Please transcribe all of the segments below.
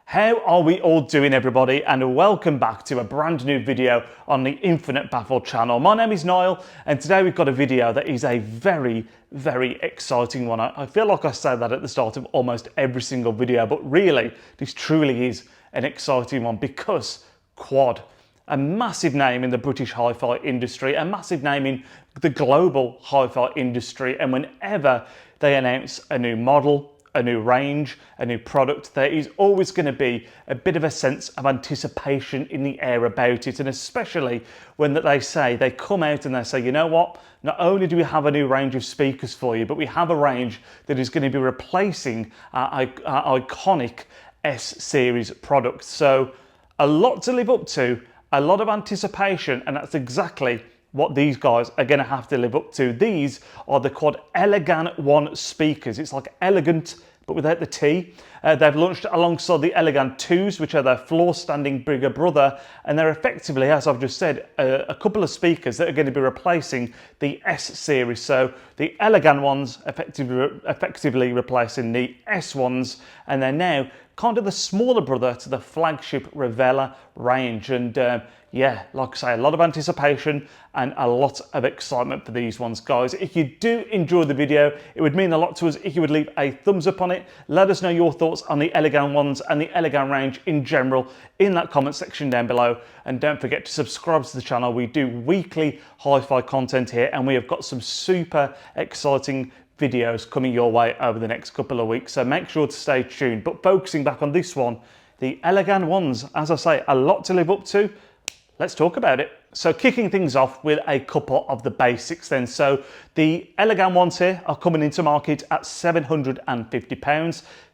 How are we all doing, everybody, and welcome back to a brand new video on the Infinite Baffle channel. My name is Niall, and today we've got a video that is a very exciting one. I feel like I say that at the start of almost every single video, but really this truly is an exciting one because QUAD, a massive name in the British hi-fi industry, a massive name in the global hi-fi industry, and whenever they announce a new model, a new range, a new product, there is always going to be a bit of a sense of anticipation in the air about it, and especially when they come out and they say, you know what, not only do we have a new range of speakers for you, but we have a range that is going to be replacing our iconic S-series products. So a lot to live up to, a lot of anticipation, and that's exactly what these guys are going to have to live up to. These are the QUAD Elegan 1 speakers. It's like elegant, but without the T. They've launched alongside the Elegan 2s, which are their floor-standing bigger brother, and they're effectively, as I've just said, a couple of speakers that are going to be replacing the S-series. So the Elegan ones effectively replacing the S ones, and they're now kind of the smaller brother to the flagship Revela range. And yeah, like I say, a lot of anticipation and a lot of excitement for these ones, guys. If you do enjoy the video, it would mean a lot to us if you would leave a thumbs up on it. Let us know your thoughts on the Elegan ones and the Elegan range in general in that comment section down below. And don't forget to subscribe to the channel. We do weekly hi-fi content here, and we have got some super exciting videos coming your way over the next couple of weeks, so make sure to stay tuned. But focusing back on this one, the Elegan ones, as I say, a lot to live up to. Let's talk about it. So kicking things off with a couple of the basics then. So the Elegan ones here are coming into market at £750,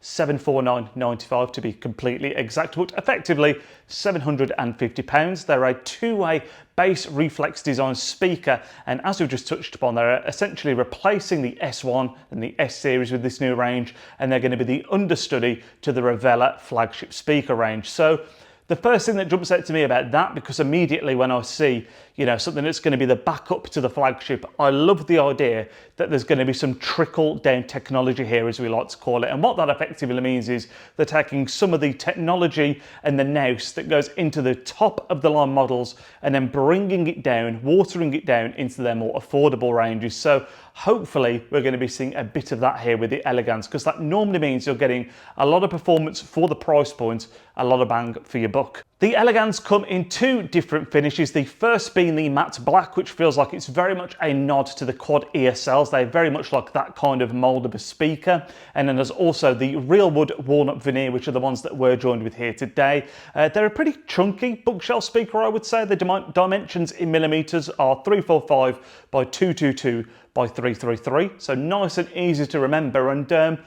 £749.95 to be completely exact, but effectively £750. They're a two-way bass reflex design speaker, and as we've just touched upon, they're essentially replacing the S1 and the S series with this new range, and they're going to be the understudy to the Revela flagship speaker range. So the first thing that jumps out to me about that, because immediately when I see, you know, something that's going to be the backup to the flagship, I love the idea that there's going to be some trickle down technology here, as we like to call it. And what that effectively means is they're taking some of the technology and the nous that goes into the top of the line models and then bringing it down, watering it down into their more affordable ranges. So hopefully we're going to be seeing a bit of that here with the Elegans, because that normally means you're getting a lot of performance for the price point, a lot of bang for your buck. The Elegans come in two different finishes, the first being the matte black, which feels like it's very much a nod to the QUAD ESLs. They're very much like that kind of mold of a speaker. And then there's also the real wood walnut veneer, which are the ones that we're joined with here today. They're a pretty chunky bookshelf speaker, I would say. The dimensions in millimeters are 345 by 222 by 333, so nice and easy to remember. And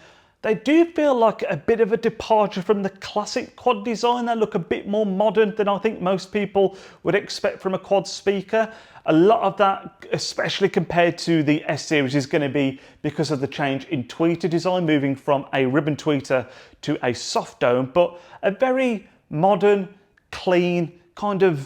they do feel like a bit of a departure from the classic QUAD design. They look a bit more modern than I think most people would expect from a QUAD speaker. A lot of that, especially compared to the S series, is going to be because of the change in tweeter design, moving from a ribbon tweeter to a soft dome, but a very modern, clean, kind of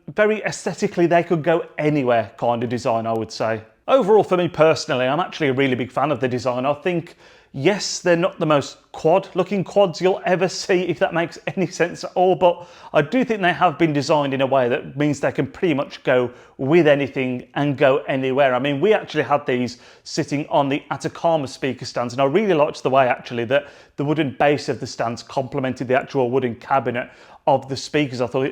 very aesthetically they could go anywhere kind of design, I would say. Overall, for me personally, I'm actually a really big fan of the design. I think, yes, they're not the most QUAD-looking quads you'll ever see, if that makes any sense at all, but I do think they have been designed in a way that means they can pretty much go with anything and go anywhere. I mean, we actually had these sitting on the Atacama speaker stands, and I really liked the way, actually, that the wooden base of the stands complemented the actual wooden cabinet of the speakers. I thought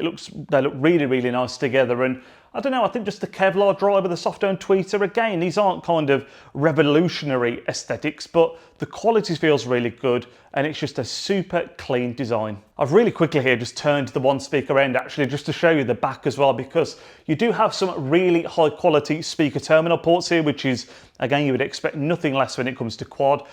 they look really nice together. And I don't know, I think just the Kevlar driver, the soft dome tweeter, again, these aren't kind of revolutionary aesthetics, but the quality feels really good, and it's just a super clean design. I've really quickly here just turned the one speaker end, actually, just to show you the back as well, because you do have some really high quality speaker terminal ports here, which is, again, you would expect nothing less when it comes to QUAD.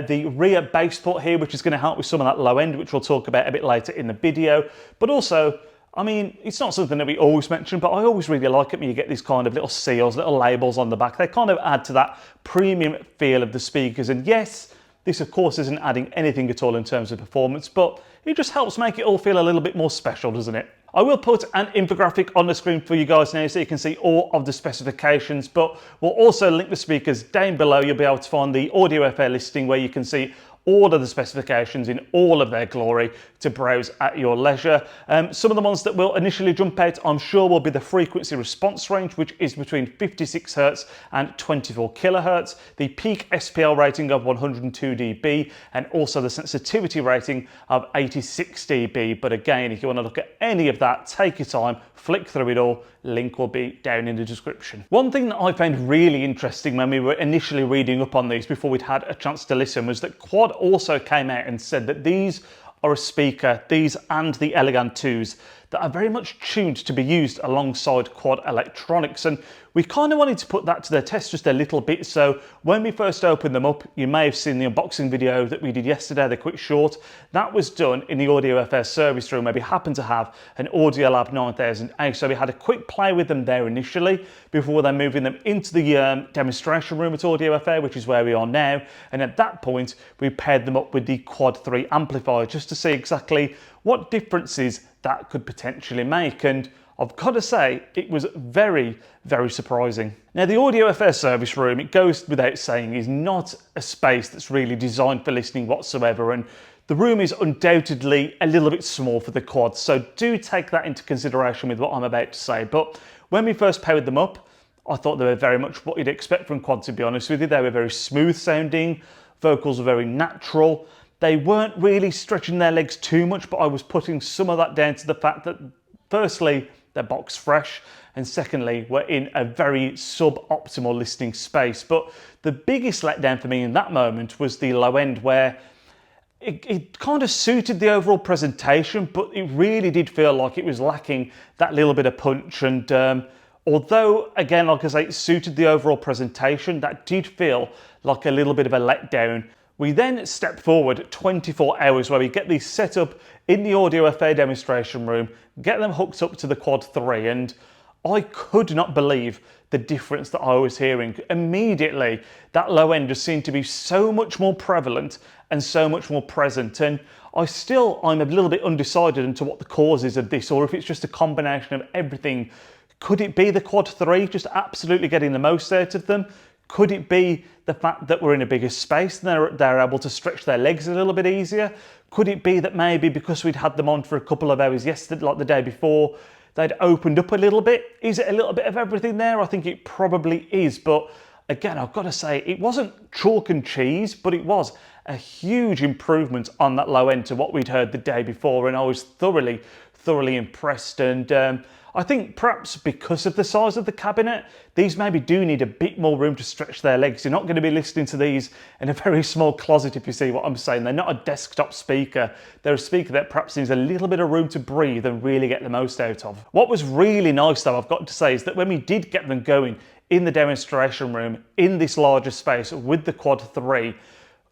The rear bass port here, which is going to help with some of that low end, which we'll talk about a bit later in the video, but also, I mean, it's not something that we always mention, but I always really like it when you get these kind of little seals, little labels on the back. They kind of add to that premium feel of the speakers. And yes, this of course isn't adding anything at all in terms of performance, but it just helps make it all feel a little bit more special, doesn't it? I will put an infographic on the screen for you guys now so you can see all of the specifications, but we'll also link the speakers down below. You'll be able to find the Audiophile listing where you can see all of the specifications in all of their glory to browse at your leisure. Some of the ones that will initially jump out, I'm sure, will be the frequency response range, which is between 56 Hz and 24 kHz, the peak SPL rating of 102 dB, and also the sensitivity rating of 86 dB. But again, if you want to look at any of that, take your time, flick through it all, link will be down in the description. One thing that I found really interesting when we were initially reading up on these before we'd had a chance to listen was that QUAD also came out and said that these are a speaker, these and the Elegan 2s, that are very much tuned to be used alongside QUAD electronics, and we kind of wanted to put that to the test just a little bit. So when we first opened them up, you may have seen the unboxing video that we did yesterday, the quick short. That was done in the Audiophile service room where we happened to have an Audiolab 9000A. So we had a quick play with them there initially before then moving them into the demonstration room at Audiophile, which is where we are now. And at that point, we paired them up with the QUAD 3 amplifier just to see exactly what differences that could potentially make. And I've got to say, it was very, very surprising. Now, the Audiophile service room, it goes without saying, is not a space that's really designed for listening whatsoever, and the room is undoubtedly a little bit small for the QUAD, so do take that into consideration with what I'm about to say. But when we first powered them up, I thought they were very much what you'd expect from QUAD, to be honest with you. They were very smooth sounding, vocals were very natural. They weren't really stretching their legs too much, but I was putting some of that down to the fact that, firstly, they're box fresh, and secondly, we're in a very suboptimal listening space. But the biggest letdown for me in that moment was the low end, where it kind of suited the overall presentation, but it really did feel like it was lacking that little bit of punch. And although, again, like I say, it suited the overall presentation, that did feel like a little bit of a letdown. We then step forward 24 hours where we get these set up in the Audiophile demonstration room, get them hooked up to the QUAD 3, and I could not believe the difference that I was hearing. Immediately, that low end just seemed to be so much more prevalent and so much more present. And I'm a little bit undecided into what the cause is of this, or if it's just a combination of everything. Could it be the QUAD 3 just absolutely getting the most out of them? Could it be the fact that we're in a bigger space and they're able to stretch their legs a little bit easier? Could it be that maybe because we'd had them on for a couple of hours yesterday, like the day before, they'd opened up a little bit? Is it a little bit of everything there? I think it probably is. But again, I've got to say, it wasn't chalk and cheese, but it was a huge improvement on that low end to what we'd heard the day before. And I was thoroughly impressed. And I think perhaps because of the size of the cabinet, these maybe do need a bit more room to stretch their legs. You're not going to be listening to these in a very small closet, if you see what I'm saying. They're not a desktop speaker. They're a speaker that perhaps needs a little bit of room to breathe and really get the most out of. What was really nice, though, I've got to say, is that when we did get them going in the demonstration room, in this larger space with the QUAD 3,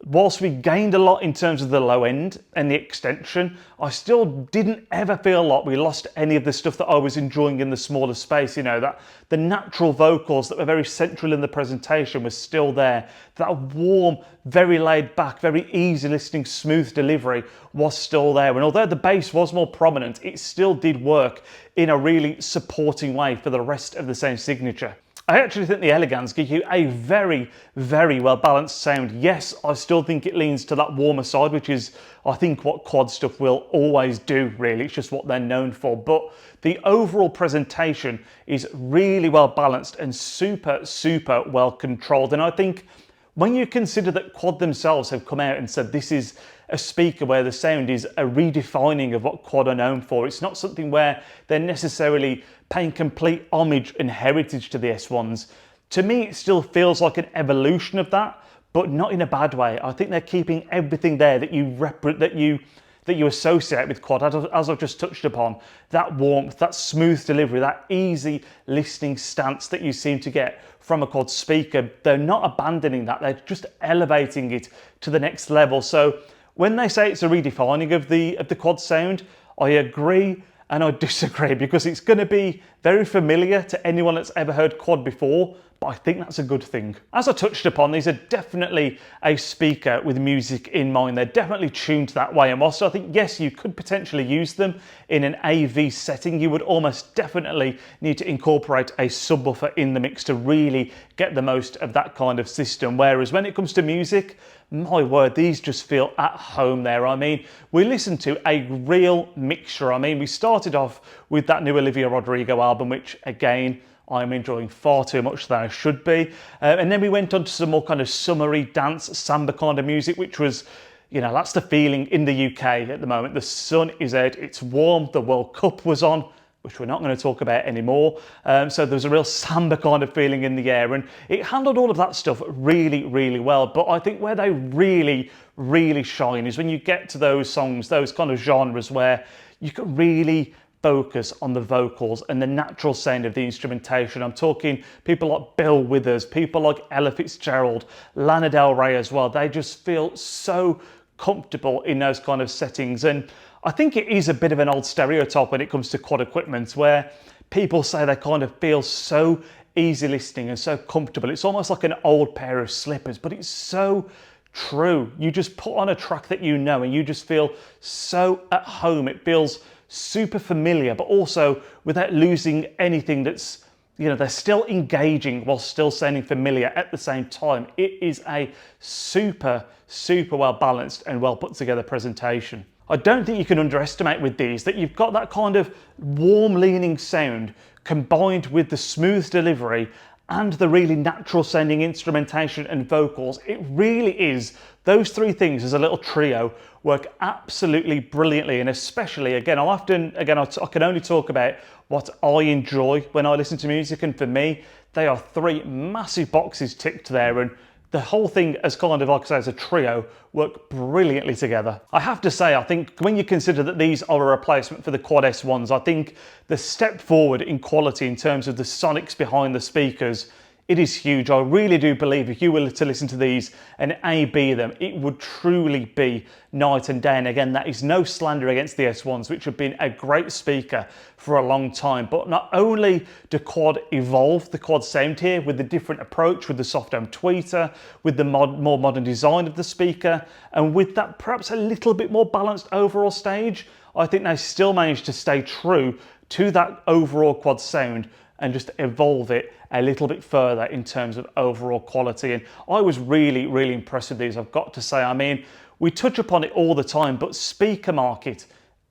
whilst we gained a lot in terms of the low end and the extension, I still didn't ever feel like we lost any of the stuff that I was enjoying in the smaller space. You know, that the natural vocals that were very central in the presentation was still there. That warm, very laid back, very easy listening, smooth delivery was still there. And although the bass was more prominent, it still did work in a really supporting way for the rest of the sound signature. I actually think the Elegans give you a very, very well balanced sound. Yes, I still think it leans to that warmer side, which is, I think, what QUAD stuff will always do, really. It's just what they're known for. But the overall presentation is really well balanced and super well controlled. And I think when you consider that QUAD themselves have come out and said this is a speaker where the sound is a redefining of what QUAD are known for, it's not something where they're necessarily paying complete homage and heritage to the S1s. To me, it still feels like an evolution of that, but not in a bad way. I think they're keeping everything there that you associate with QUAD, as I've just touched upon. That warmth, that smooth delivery, that easy listening stance that you seem to get from a QUAD speaker. They're not abandoning that, they're just elevating it to the next level. So when they say it's a redefining of the QUAD sound, I agree and I disagree, because it's going to be very familiar to anyone that's ever heard QUAD before, but I think that's a good thing. As I touched upon, these are definitely a speaker with music in mind. They're definitely tuned that way, and whilst I think, yes, you could potentially use them in an AV setting, you would almost definitely need to incorporate a subwoofer in the mix to really get the most of that kind of system. Whereas when it comes to music, my word, these just feel at home there. I mean, we listened to a real mixture. I mean, we started off with that new Olivia Rodrigo album, which again, I'm enjoying far too much than I should be. And then we went on to some more kind of summery dance samba kind of music, which was, you know, that's the feeling in the UK at the moment. The sun is out, it's warm, the World Cup was on, which we're not going to talk about anymore. So there's a real samba kind of feeling in the air, and it handled all of that stuff really, really well. But I think where they really, really shine is when you get to those songs, those kind of genres where you can really focus on the vocals and the natural sound of the instrumentation. I'm talking people like Bill Withers, people like Ella Fitzgerald, Lana Del Rey as well. They just feel so comfortable in those kind of settings. And I think it is a bit of an old stereotype when it comes to quad equipment, where people say they kind of feel so easy listening and so comfortable. It's almost like an old pair of slippers, but it's so true. You just put on a track that you know and you just feel so at home. It feels super familiar, but also without losing anything that's, you know, they're still engaging while still sounding familiar at the same time. It is a super, super well balanced and well put together presentation. I don't think you can underestimate with these that you've got that kind of warm leaning sound combined with the smooth delivery and the really natural sounding instrumentation and vocals. It really is, those three things as a little trio work absolutely brilliantly. And especially, again, I can only talk about what I enjoy when I listen to music, and for me, they are three massive boxes ticked there, and the whole thing as kind of, like I say, as a trio, work brilliantly together. I have to say, I think when you consider that these are a replacement for the Quad S1s, I think the step forward in quality in terms of the sonics behind the speakers, it is huge. I really do believe if you were to listen to these and A/B them, it would truly be night and day. And again, that is no slander against the S1s, which have been a great speaker for a long time. But not only do Quad evolve the Quad sound here with the different approach, with the soft dome tweeter, with the more modern design of the speaker, and with that perhaps a little bit more balanced overall stage, I think they still managed to stay true to that overall Quad sound and just evolve it a little bit further in terms of overall quality. And I was really, really impressed with these, I've got to say. I mean, we touch upon it all the time, but speaker market,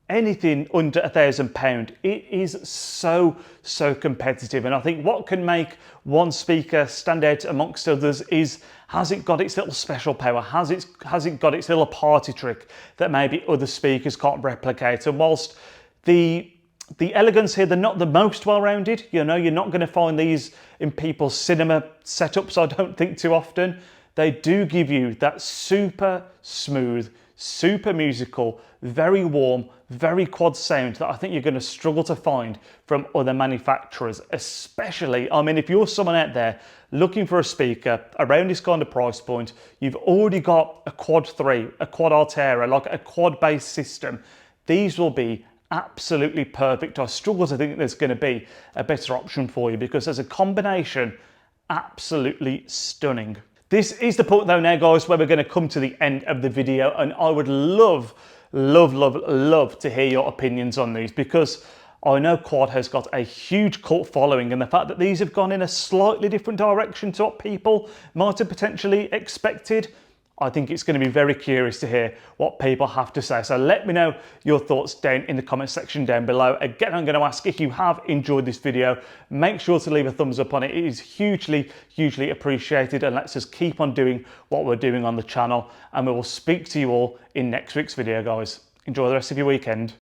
anything under £1,000, it is so, so competitive. And I think what can make one speaker stand out amongst others is, has it got its little special power? Has it got its little party trick that maybe other speakers can't replicate? And whilst the Elegans here, they're not the most well-rounded. You know, you're not going to find these in people's cinema setups, I don't think, too often. They do give you that super smooth, super musical, very warm, very quad sound that I think you're going to struggle to find from other manufacturers, especially, I mean, if you're someone out there looking for a speaker around this kind of price point, you've already got a Quad 3, a Quad Altera, like a quad-based system, these will be absolutely perfect. I struggle to think there's going to be a better option for you, because as a combination, absolutely stunning. This is the point though now, guys, where we're going to come to the end of the video, and I would love to hear your opinions on these, because I know Quad has got a huge cult following, and the fact that these have gone in a slightly different direction to what people might have potentially expected, I think it's going to be very curious to hear what people have to say. So let me know your thoughts down in the comment section down below. Again, I'm going to ask, if you have enjoyed this video, make sure to leave a thumbs up on it. It is hugely, hugely appreciated, and let's just keep on doing what we're doing on the channel. And we will speak to you all in next week's video, guys. Enjoy the rest of your weekend.